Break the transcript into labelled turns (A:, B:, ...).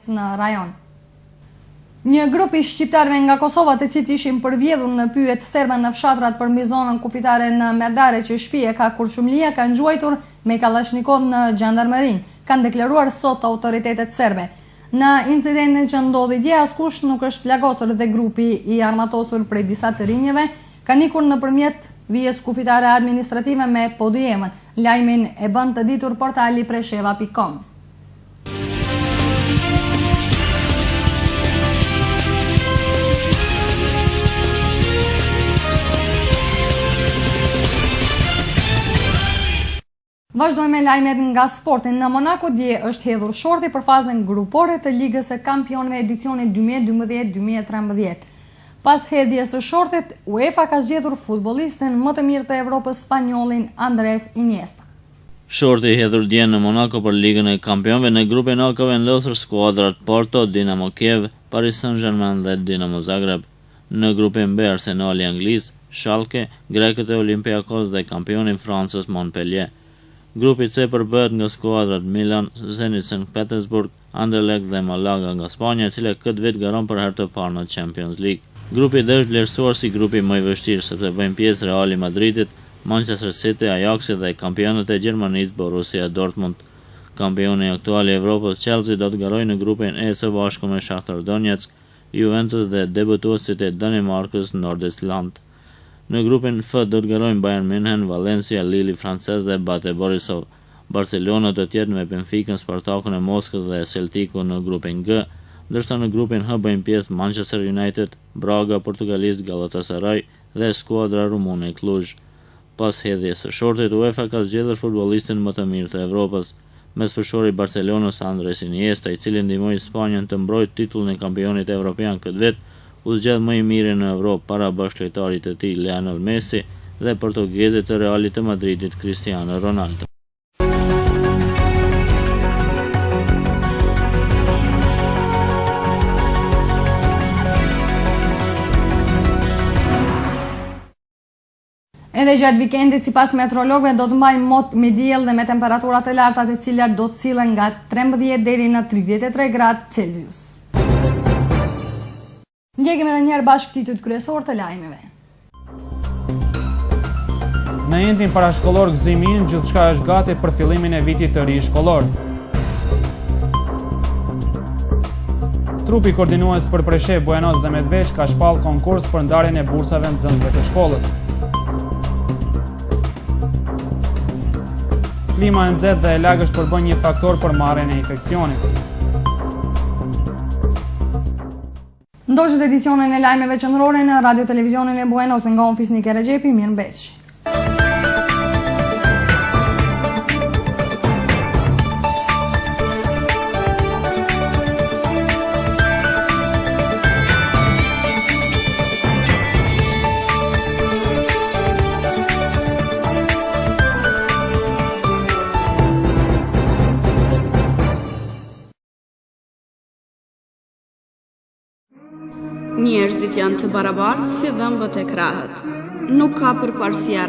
A: në rajon. Një grup I shqiptarëve nga Kosova të cilët ishin përvjedhur në pyet serbe në fshatrat përmbi zonën kufitare në Merdare që shtëpia ka Kurshumlia kanë gjuajtur me Kalashnikov në gjandarmerinë, kanë deklaruar sot autoritetet serbe. Në incidentin që ndodhi dje askush nuk është plagosur dhe grupi I armatosur prej disa të rinjeve ka nikur nëpërmjet vijës kufitare administrative me podujemën. Lajmin e bën të ditur portali presheva.com. Vazhdojmë me lajmet nga sportin. Në Monaco dje është hedhur shorti për fazën grupore të Ligës së Kampionëve edicioni 2012-2013. Pas hedhjes së shortit, UEFA ka zgjedhur futbollistin më të mirë të Evropës spanjollin Andrés Iniesta.
B: Shorti I hedhur dje në Monaco për Ligën e Kampionëve në grupin A ka vendosur skuadrat Porto, Dinamo Kiev, Paris Saint-Germain dhe Dinamo Zagreb. Në grupin B Arsenali Anglis, Schalke, grekët e Olympiakos dhe kampioni Francës Montpellier. Grupi C përbëhet nga skuadrat Milan, Zenit St. Petersburg, Anderlecht dhe Malaga nga Spanja, e cila këtë vit garon për herë të parë në Champions League. Grupi D është vlerësuar si grupi më I vështirë sepse bëjnë pjesë Reali Madridit, Manchester City, Ajaxi dhe kampionët e Gjermanisë Borussia Dortmund. Kampioni aktual I Evropës Chelsea do të garojë në grupin E së bashku me Shakhtar Donetsk, Juventus dhe debutuesit e Danimarkës Nord-Island. Në grupin F do të garojnë Bayern München, Valencia, Lille francez dhe Bate Borisov. Barcelona do të jetë me Benficën, Spartakun e Moskës dhe Celticun në grupin G, ndërsa në grupin H bëjnë pjesë Manchester United, Braga, portugalist Galatasaray dhe skuadra rumune Cluj. Pas hedhjes së shortit, UEFA ka zgjedhur futbollistin më të mirë të Evropës. Mesfushori Barcelonës Andrés Iniesta, I cili ndihmoi Spanjën të mbrojtë titullin e kampionit evropian këtë vit, u zgjedh më I miri në Evropë para bashkëlojtarit të tij Lionel Messi dhe portugezit të Realit të Madridit Cristiano Ronaldo.
A: Edhe gjatë vikendit, sipas meteorologëve, do të mbajmë mot me diell dhe me temperatura të larta të cilat do të sillen nga 13 deri në 33 gradë Celsius. Ndjekim edhe njerë bashkë titujt kryesor të lajmeve.
C: Në endin parashkollor Gëzimin, gjithçka është gati për fillimin e vitit të ri shkollor. Trupi koordinues për Preshevë, Bujanos dhe Medveç ka shpall konkurs për ndarjen e bursave nxënësve të shkollës. Klima e nxehtë dhe e lagësht përbën një faktor për marrjen e infeksionit.
A: Ndoqët edicionin e lajmeve qendrore në Radio Televizionin e Buenos nga unë Fisnike Regjepi, mirëmbëngjes.
D: Njerëzit janë të barabartë si dhëmbët e krahët. Nuk ka përparësia.